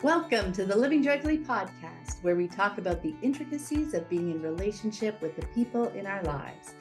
Welcome to the Living Joyfully podcast, where we talk about the intricacies of being in relationship with the people in our lives.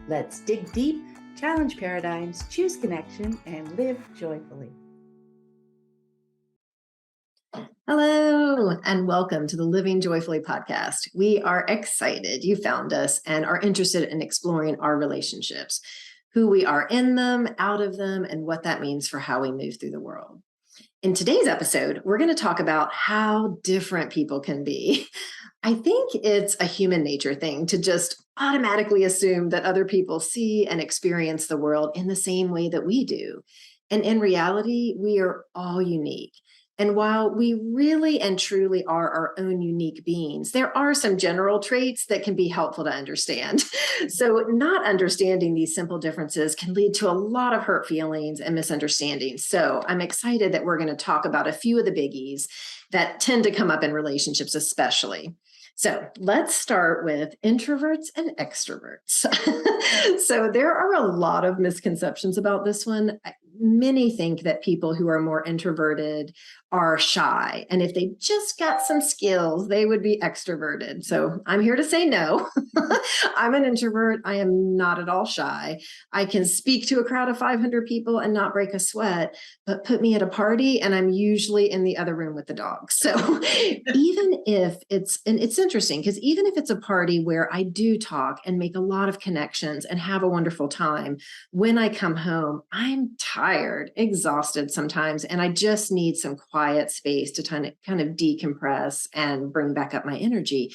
Let's dig deep, challenge paradigms, choose connection, and live joyfully. Hello, and welcome to the Living Joyfully podcast. We are excited you found us and are interested in exploring our relationships, who we are in them, out of them, and what that means for how we move through the world. In today's episode, we're going to talk about how different people can be. I think it's a human nature thing to just automatically assume that other people see and experience the world in the same way that we do. And in reality, we are all unique. And while we really and truly are our own unique beings, there are some general traits that can be helpful to understand. So, not understanding these simple differences can lead to a lot of hurt feelings and misunderstandings. So, I'm excited that we're going to talk about a few of the biggies that tend to come up in relationships, especially. So let's start with introverts and extroverts. So there are a lot of misconceptions about this one. Many think that people who are more introverted are shy. And if they just got some skills, they would be extroverted. So I'm here to say no. I'm an introvert. I am not at all shy. I can speak to a crowd of 500 people and not break a sweat, but put me at a party and I'm usually in the other room with the dogs. So even if and it's interesting because even if it's a party where I do talk and make a lot of connections and have a wonderful time, when I come home, I'm tired, exhausted sometimes, and I just need some quiet space to kind of decompress and bring back up my energy.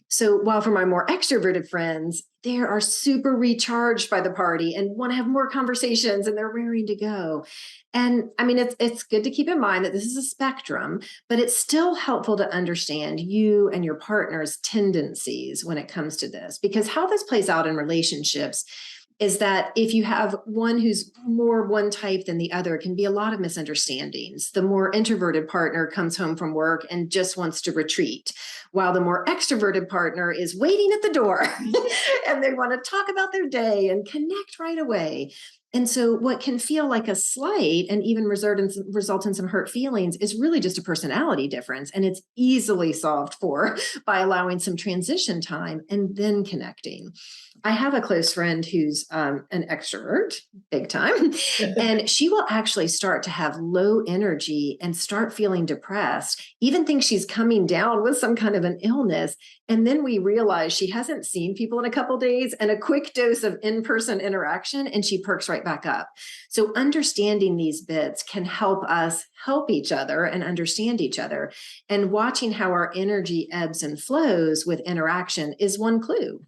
So while for my more extroverted friends, they are super recharged by the party and want to have more conversations and they're raring to go. And I mean, it's good to keep in mind that this is a spectrum, but it's still helpful to understand you and your partner's tendencies when it comes to this, because how this plays out in relationships is that if you have one who's more one type than the other, it can be a lot of misunderstandings. The more introverted partner comes home from work and just wants to retreat, while the more extroverted partner is waiting at the door and they want to talk about their day and connect right away. And so, what can feel like a slight and even result in some hurt feelings is really just a personality difference. And it's easily solved for by allowing some transition time and then connecting. I have a close friend who's an extrovert, big time, and she will actually start to have low energy and start feeling depressed, even think she's coming down with some kind of an illness. And then we realize she hasn't seen people in a couple of days and a quick dose of in-person interaction, and she perks right back up. So understanding these bits can help us help each other and understand each other. And watching how our energy ebbs and flows with interaction is one clue.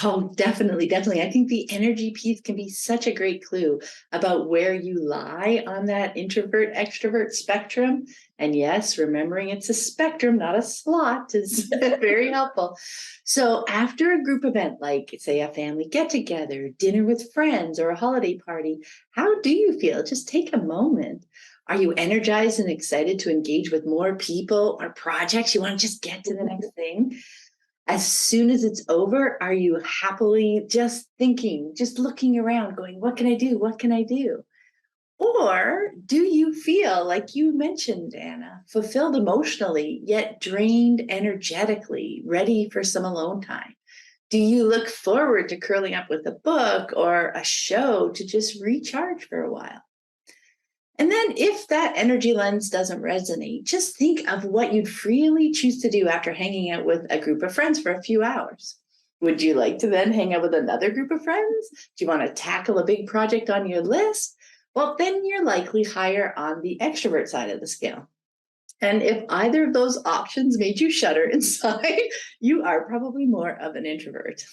Oh, definitely, definitely. I think the energy piece can be such a great clue about where you lie on that introvert extrovert spectrum. And yes, remembering it's a spectrum, not a slot, is very helpful. So, after a group event, like say a family get together, dinner with friends, or a holiday party, how do you feel? Just take a moment. Are you energized and excited to engage with more people or projects? You want to just get to the next thing? As soon as it's over, are you happily just thinking, just looking around, going, what can I do? What can I do? Or do you feel, like you mentioned, Anna, fulfilled emotionally, yet drained energetically, ready for some alone time? Do you look forward to curling up with a book or a show to just recharge for a while? And then, if that energy lens doesn't resonate, just think of what you'd freely choose to do after hanging out with a group of friends for a few hours. Would you like to then hang out with another group of friends? Do you want to tackle a big project on your list? Well, then you're likely higher on the extrovert side of the scale. And if either of those options made you shudder inside, you are probably more of an introvert.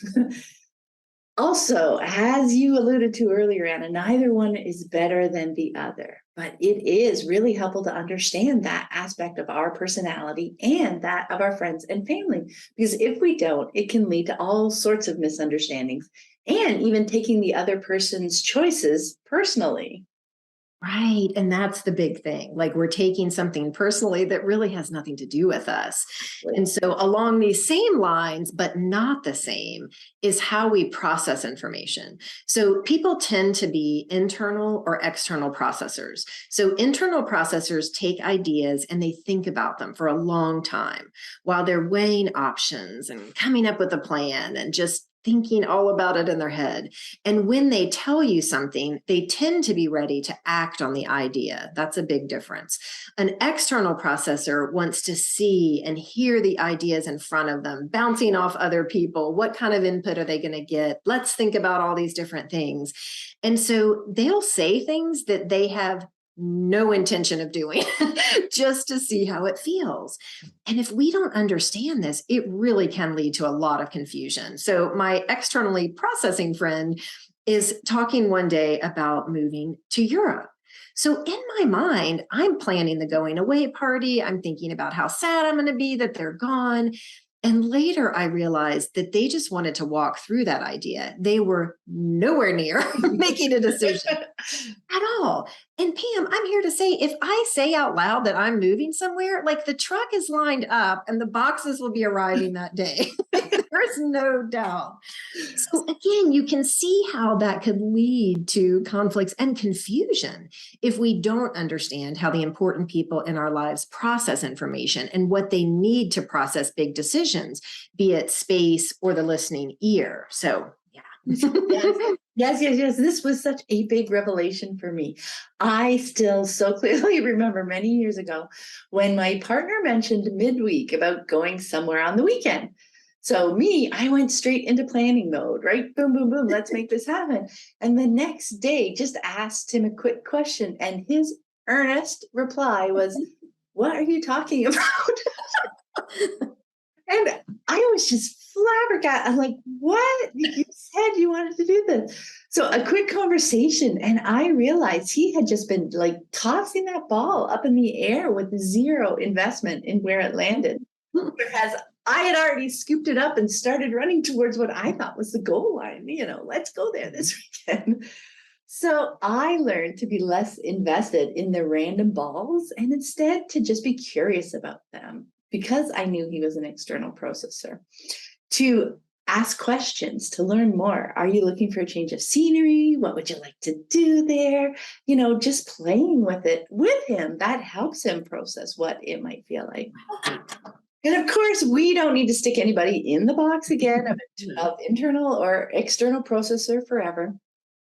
Also, as you alluded to earlier, Anna, neither one is better than the other, but it is really helpful to understand that aspect of our personality and that of our friends and family. Because if we don't, it can lead to all sorts of misunderstandings and even taking the other person's choices personally. Right. And that's the big thing. Like we're taking something personally that really has nothing to do with us. And so, along these same lines, but not the same, is how we process information. So, people tend to be internal or external processors. So, internal processors take ideas and they think about them for a long time while they're weighing options and coming up with a plan and just thinking all about it in their head. And when they tell you something, they tend to be ready to act on the idea. That's a big difference. An external processor wants to see and hear the ideas in front of them, bouncing off other people. What kind of input are they going to get? Let's think about all these different things. And so they'll say things that they have no intention of doing just to see how it feels. And if we don't understand this, it really can lead to a lot of confusion. So, my externally processing friend is talking one day about moving to Europe. So, in my mind, I'm planning the going away party. I'm thinking about how sad I'm going to be that they're gone. And later I realized that they just wanted to walk through that idea. They were nowhere near making a decision at all. And Pam, I'm here to say if I say out loud that I'm moving somewhere, like the truck is lined up and the boxes will be arriving that day. There's no doubt. So again, you can see how that could lead to conflicts and confusion if we don't understand how the important people in our lives process information and what they need to process big decisions, be it space or the listening ear. So, yeah. Yes. This was such a big revelation for me. I still so clearly remember many years ago when my partner mentioned midweek about going somewhere on the weekend. So I went straight into planning mode, right? Boom, boom, boom. Let's make this happen. And the next day, just asked him a quick question. And his earnest reply was, "What are you talking about?" And I was just flabbergasted. I'm like, what? You said you wanted to do this. So a quick conversation. And I realized he had just been like tossing that ball up in the air with zero investment in where it landed. Whereas I had already scooped it up and started running towards what I thought was the goal line. Let's go there this weekend. So I learned to be less invested in the random balls and instead to just be curious about them because I knew he was an external processor, to ask questions, to learn more. Are you looking for a change of scenery? What would you like to do there? Just playing with it with him, that helps him process what it might feel like. And of course, we don't need to stick anybody in the box again of internal or external processor forever.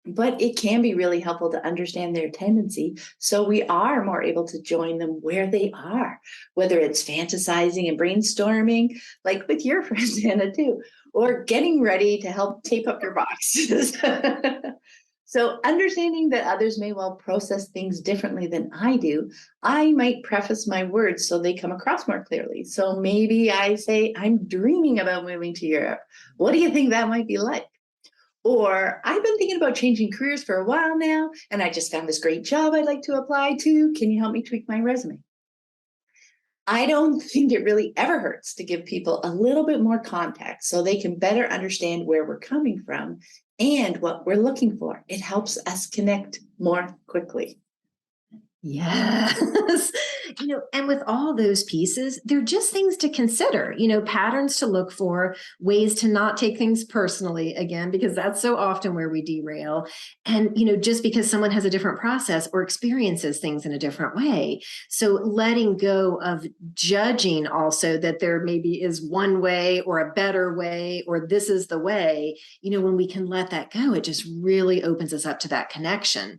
But it can be really helpful to understand their tendency so we are more able to join them where they are, whether it's fantasizing and brainstorming, like with your friend Anna too, or getting ready to help tape up your boxes. So understanding that others may well process things differently than I do, I might preface my words so they come across more clearly. So maybe I say, I'm dreaming about moving to Europe. What do you think that might be like? Or I've been thinking about changing careers for a while now, and I just found this great job I'd like to apply to. Can you help me tweak my resume? I don't think it really ever hurts to give people a little bit more context so they can better understand where we're coming from and what we're looking for. It helps us connect more quickly. Yes. And with all those pieces, they're just things to consider, patterns to look for, ways to not take things personally, again, because that's so often where we derail. And, just because someone has a different process or experiences things in a different way. So letting go of judging also that there maybe is one way or a better way, or this is the way, when we can let that go, it just really opens us up to that connection.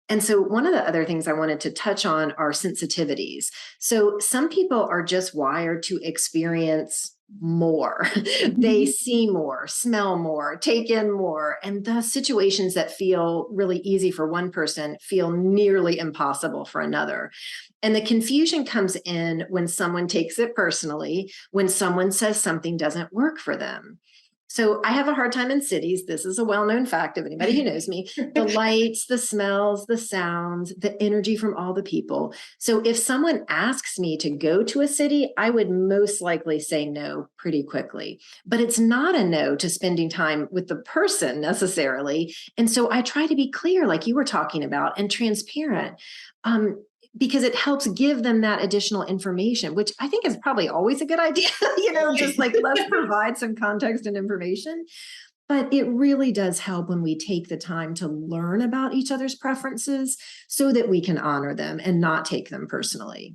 And so one of the other things I wanted to touch on are sensitivities. So some people are just wired to experience more. They see more, smell more, take in more. And the situations that feel really easy for one person feel nearly impossible for another. And the confusion comes in when someone takes it personally, when someone says something doesn't work for them. So I have a hard time in cities. This is a well-known fact of anybody who knows me. The lights, the smells, the sounds, the energy from all the people. So if someone asks me to go to a city, I would most likely say no pretty quickly. But it's not a no to spending time with the person necessarily. And so I try to be clear, like you were talking about, and transparent. Because it helps give them that additional information, which I think is probably always a good idea, just like let's provide some context and information. But it really does help when we take the time to learn about each other's preferences so that we can honor them and not take them personally.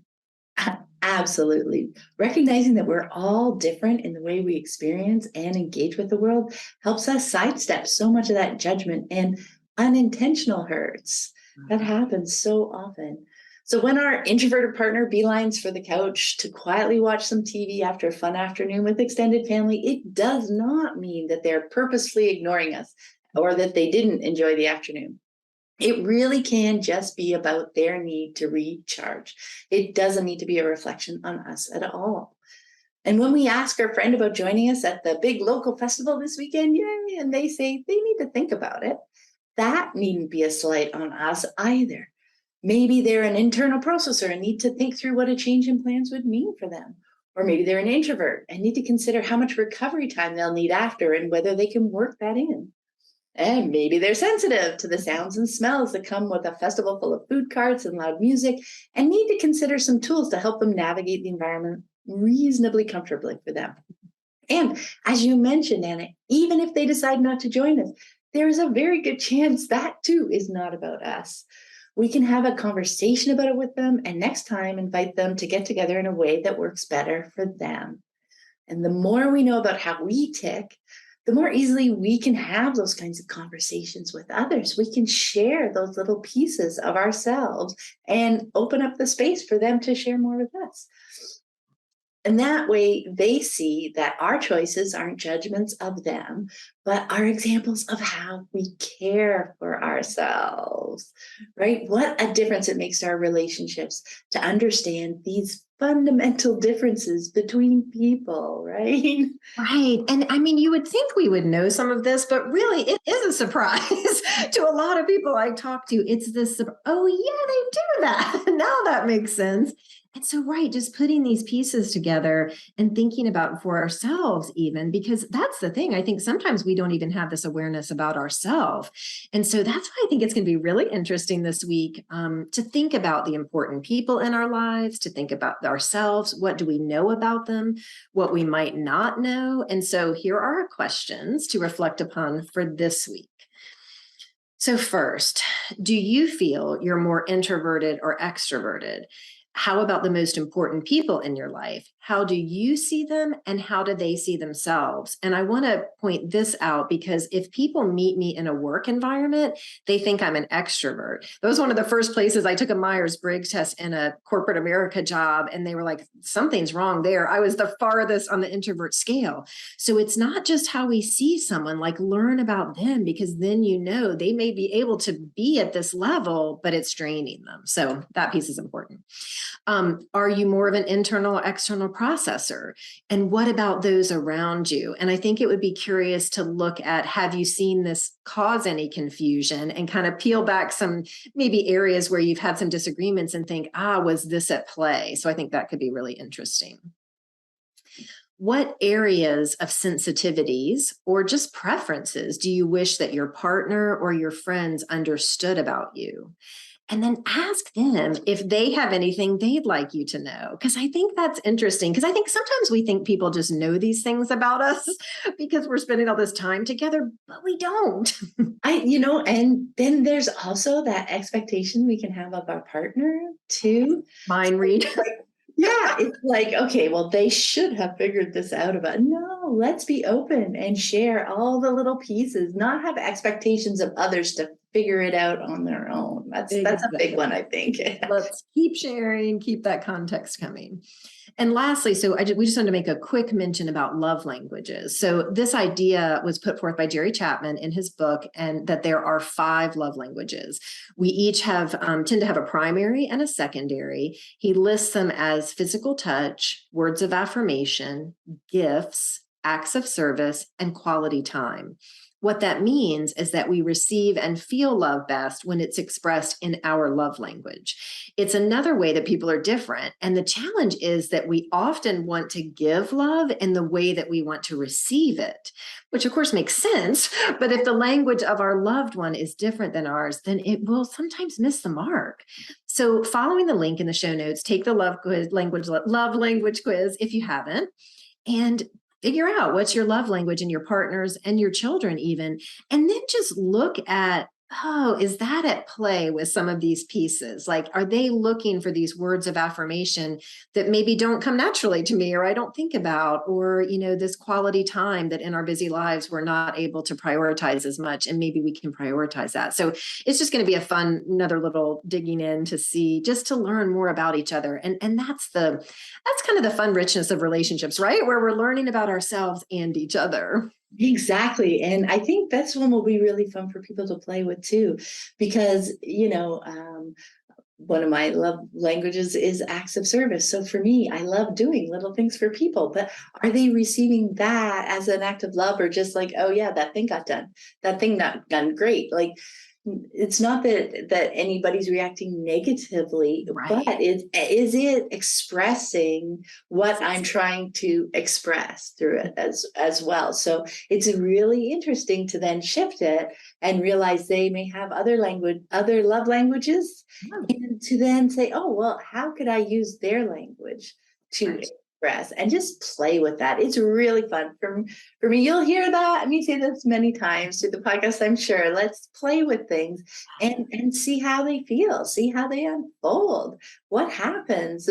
Absolutely. Recognizing that we're all different in the way we experience and engage with the world helps us sidestep so much of that judgment and unintentional hurts that happens so often. So when our introverted partner beelines for the couch to quietly watch some TV after a fun afternoon with extended family, it does not mean that they're purposefully ignoring us or that they didn't enjoy the afternoon. It really can just be about their need to recharge. It doesn't need to be a reflection on us at all. And when we ask our friend about joining us at the big local festival this weekend, yay, and they say they need to think about it, that needn't be a slight on us either. Maybe they're an internal processor and need to think through what a change in plans would mean for them. Or maybe they're an introvert and need to consider how much recovery time they'll need after and whether they can work that in. And maybe they're sensitive to the sounds and smells that come with a festival full of food carts and loud music and need to consider some tools to help them navigate the environment reasonably comfortably for them. And as you mentioned, Anna, even if they decide not to join us, there is a very good chance that too is not about us. We can have a conversation about it with them and next time invite them to get together in a way that works better for them. And the more we know about how we tick, the more easily we can have those kinds of conversations with others. We can share those little pieces of ourselves and open up the space for them to share more with us. And that way they see that our choices aren't judgments of them, but are examples of how we care for ourselves, right? What a difference it makes to our relationships to understand these fundamental differences between people, right? Right. And I mean, you would think we would know some of this, but really it is a surprise to a lot of people I talk to. It's this, oh, yeah, they do that. Now that makes sense. And so, right, just putting these pieces together and thinking about for ourselves, even because that's the thing. I think sometimes we don't even have this awareness about ourselves. And so that's why I think it's going to be really interesting this week to think about the important people in our lives, to think about ourselves. What do we know about them? What we might not know. And so here are our questions to reflect upon for this week. So first, do you feel you're more introverted or extroverted? How about the most important people in your life? How do you see them and how do they see themselves? And I want to point this out because if people meet me in a work environment, they think I'm an extrovert. That was one of the first places I took a Myers-Briggs test in a corporate America job, and they were like, something's wrong there. I was the farthest on the introvert scale. So it's not just how we see someone, like learn about them, because then they may be able to be at this level, but it's draining them. So that piece is important. Are you more of an internal or external processor? And what about those around you? And I think it would be curious to look at, have you seen this cause any confusion and kind of peel back some maybe areas where you've had some disagreements and think, was this at play? So I think that could be really interesting. What areas of sensitivities or just preferences do you wish that your partner or your friends understood about you? And then ask them if they have anything they'd like you to know. Because I think that's interesting. Because I think sometimes we think people just know these things about us because we're spending all this time together, but we don't. And then there's also that expectation we can have of our partner too. Mind read. Yeah, it's like, okay, well, they should have figured this out about. No, let's be open and share all the little pieces, not have expectations of others to figure it out on their own. That's a big one, I think. Let's keep sharing, keep that context coming. And lastly, we just wanted to make a quick mention about love languages. So this idea was put forth by Jerry Chapman in his book, and that there are 5 love languages. We each tend to have a primary and a secondary. He lists them as physical touch, words of affirmation, gifts, acts of service, and quality time. What that means is that we receive and feel love best when it's expressed in our love language. It's another way that people are different. And the challenge is that we often want to give love in the way that we want to receive it, which of course makes sense. But if the language of our loved one is different than ours, then it will sometimes miss the mark. So following the link in the show notes, take the love language quiz if you haven't, and figure out what's your love language and your partners and your children even. And then just look at, oh, is that at play with some of these pieces? Like, are they looking for these words of affirmation that maybe don't come naturally to me, or I don't think about, or, this quality time that in our busy lives, we're not able to prioritize as much. And maybe we can prioritize that. So it's just going to be another little digging in to see, just to learn more about each other. And that's kind of the fun richness of relationships, right? Where we're learning about ourselves and each other. Exactly. And I think this one will be really fun for people to play with too, because, one of my love languages is acts of service. So for me, I love doing little things for people, but are they receiving that as an act of love, or just like, oh yeah, that thing got done, that thing got done great? Like, it's not that anybody's reacting negatively, Right. but is it expressing what I'm trying to express through it as well? So it's really interesting to then shift it and realize they may have other love languages, and to then say, oh, well, how could I use their language to express, and just play with that? It's really fun for me. You'll hear that me say this many times through the podcast, I'm sure. Let's play with things and see how they feel, see how they unfold. What happens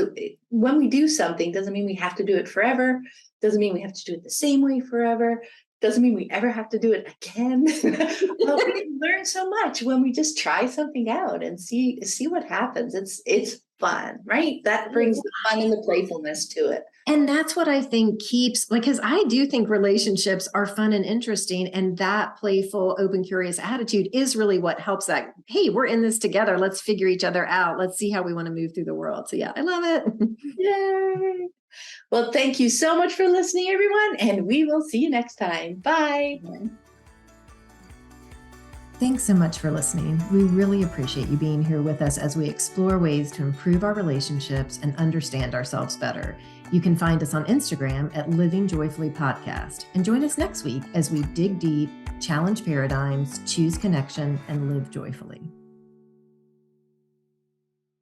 when we do something doesn't mean we have to do it forever, doesn't mean we have to do it the same way forever, doesn't mean we ever have to do it again. But we can learn so much when we just try something out and see what happens. It's fun, right? That brings the fun and the playfulness to it. And that's what I think because I do think relationships are fun and interesting. And that playful, open, curious attitude is really what helps that. Hey, we're in this together. Let's figure each other out. Let's see how we want to move through the world. So yeah, I love it. Yay. Well, thank you so much for listening, everyone. And we will see you next time. Bye. Thanks so much for listening. We really appreciate you being here with us as we explore ways to improve our relationships and understand ourselves better. You can find us on Instagram at Living Joyfully Podcast, and join us next week as we dig deep, challenge paradigms, choose connection, and live joyfully.